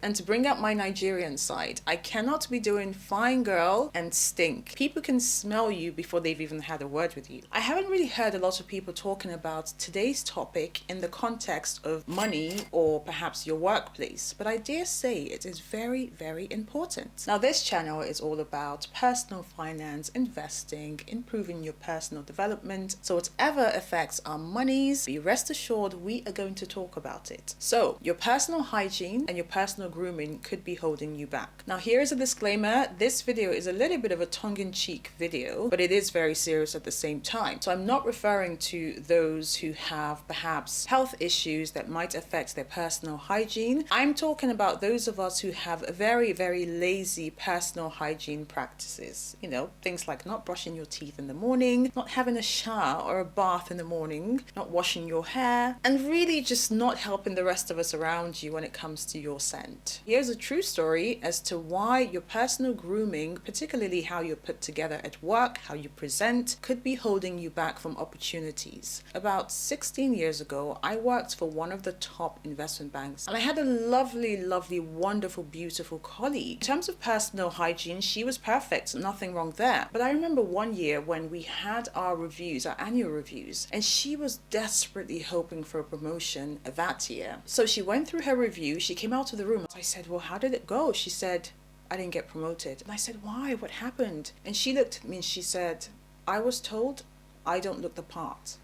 And to bring up my Nigerian side, I cannot be doing fine girl and stink. People can smell you before they've even had a word with you. I haven't really heard a lot of people talking about today's topic in the context of money or perhaps your workplace, but I dare say it is very, very important. Now, this channel is all about personal finance, investing, improving your personal development. So whatever affects our monies, be rest assured we are going to talk about it. So your personal hygiene and your personal grooming could be holding you back. Now, here is a disclaimer. This video is a little bit of a tongue-in-cheek video, but it is very serious at the same time. So I'm not referring to those who have perhaps health issues that might affect their personal hygiene. I'm talking about those of us who have a very, very lazy personal hygiene practices. You know, things like not brushing your teeth in the morning, not having a shower or a bath in the morning, not washing your hair, and really just not helping the rest of us around you when it comes to your scent. Here's a true story as to why your personal grooming, particularly how you're put together at work, how you present, could be holding you back from opportunities. About 16 years ago, I worked for one of the top investment banks, and I had a lovely, wonderful, beautiful colleague. In terms of personal hygiene, she was perfect, nothing wrong there. But I remember one year when we had our reviews, our annual reviews, and she was desperately hoping for a promotion that year. So she went through her review, she came out of the room. I said, well, how did it go? She said, I didn't get promoted. And I said, why? What happened? And she looked at me and she said, I was told I don't look the part.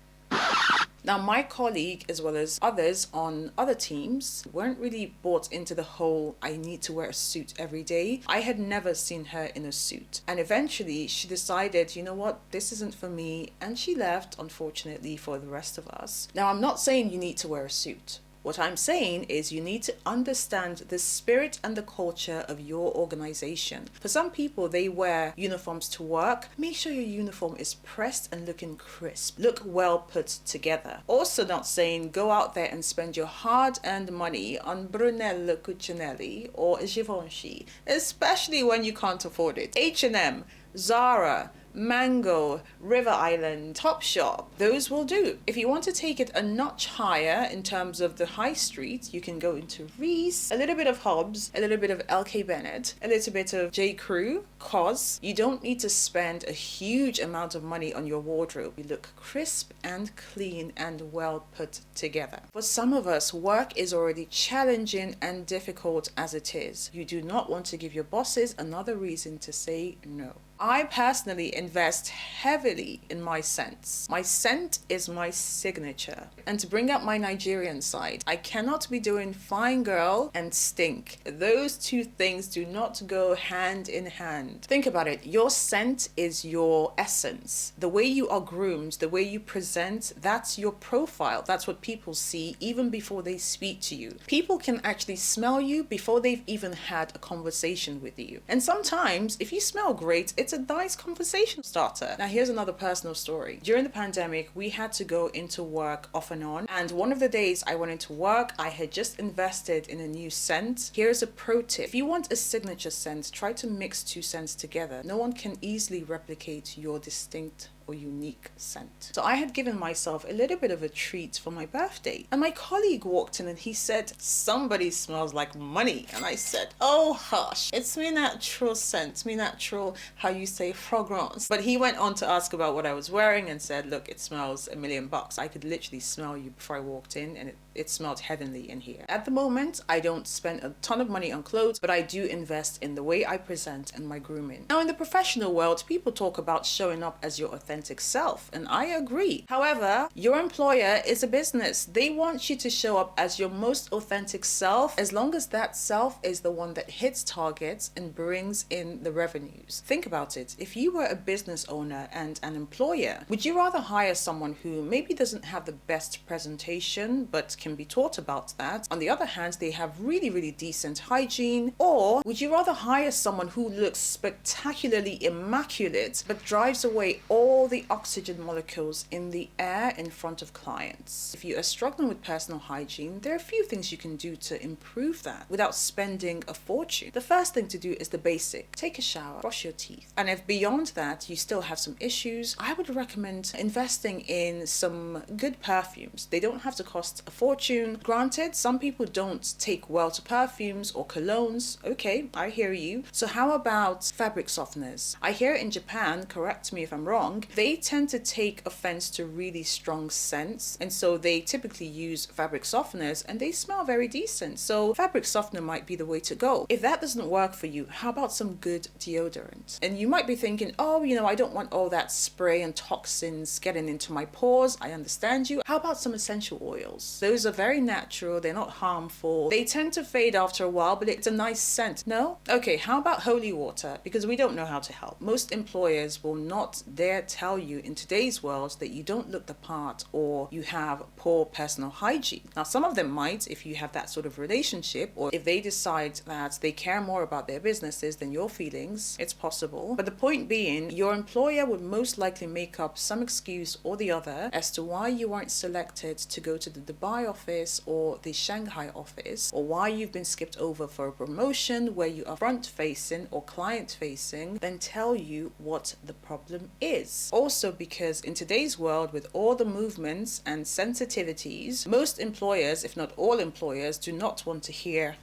Now, my colleague, as well as others on other teams, weren't really bought into the whole, I need to wear a suit every day. I had never seen her in a suit. And eventually she decided, you know what, this isn't for me. And she left, unfortunately, for the rest of us. Now, I'm not saying you need to wear a suit. What I'm saying is you need to understand the spirit and the culture of your organization. For some people, they wear uniforms to work. Make sure your uniform is pressed and looking crisp. Look well put together. Also not saying go out there and spend your hard-earned money on Brunello Cucinelli or Givenchy, especially when you can't afford it. H&M, Zara, Mango, River Island, Topshop, those will do. If you want to take it a notch higher in terms of the high street, you can go into Reese, a little bit of Hobbs, a little bit of LK Bennett, a little bit of J. Crew, COS. You don't need to spend a huge amount of money on your wardrobe. You look crisp and clean and well put together. For some of us, work is already challenging and difficult as it is. You do not want to give your bosses another reason to say no. I personally invest heavily in my scents. My scent is my signature. And to bring up my Nigerian side, I cannot be doing fine girl and stink. Those two things do not go hand in hand. Think about it. Your scent is your essence. The way you are groomed, the way you present, that's your profile. That's what people see even before they speak to you. People can actually smell you before they've even had a conversation with you. And sometimes, if you smell great, it's a nice conversation starter. Now, here's another personal story. During the pandemic, we had to go into work off and on. And one of the days I went into work, I had just invested in a new scent. Here's a pro tip. If you want a signature scent, try to mix two scents together. No one can easily replicate your distinct or unique scent. So I had given myself a little bit of a treat for my birthday. And my colleague walked in and he said, somebody smells like money. And I said, oh hush, it's me natural scent, me natural, how you say, fragrance. But he went on to ask about what I was wearing and said, look, it smells $1 million. I could literally smell you before I walked in, and it smelled heavenly in here. At the moment, I don't spend a ton of money on clothes, but I do invest in the way I present and my grooming. Now, in the professional world, people talk about showing up as your authentic self, and I agree. However, your employer is a business. They want you to show up as your most authentic self, as long as that self is the one that hits targets and brings in the revenues. Think about it. If you were a business owner and an employer, would you rather hire someone who maybe doesn't have the best presentation, but can be taught about that? On the other hand, they have really decent hygiene. Or would you rather hire someone who looks spectacularly immaculate, but drives away all all the oxygen molecules in the air in front of clients. If you are struggling with personal hygiene, there are a few things you can do to improve that without spending a fortune. The first thing to do is the basic. Take a shower, brush your teeth. And if beyond that you still have some issues, I would recommend investing in some good perfumes. They don't have to cost a fortune. Granted, some people don't take well to perfumes or colognes. Okay, I hear you. So how about fabric softeners? I hear in Japan, correct me if I'm wrong, they tend to take offense to really strong scents, and so they typically use fabric softeners and they smell very decent. So fabric softener might be the way to go. If that doesn't work for you, how about some good deodorant? And you might be thinking, oh, I don't want all that spray and toxins getting into my pores. I understand you. How about some essential oils? Those are very natural. They're not harmful. They tend to fade after a while, but it's a nice scent. No? Okay, how about holy water? Because we don't know how to help. Most employers will not dare tell you in today's world that you don't look the part or you have poor personal hygiene. Now, some of them might if you have that sort of relationship, or if they decide that they care more about their businesses than your feelings. It's possible. But the point being, your employer would most likely make up some excuse or the other as to why you aren't selected to go to the Dubai office or the Shanghai office, or why you've been skipped over for a promotion where you are front facing or client facing, then tell you what the problem is. Also, because in today's world, with all the movements and sensitivities, most employers, if not all employers, do not want to hear,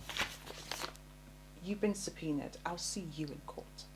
"You've been subpoenaed. I'll see you in court."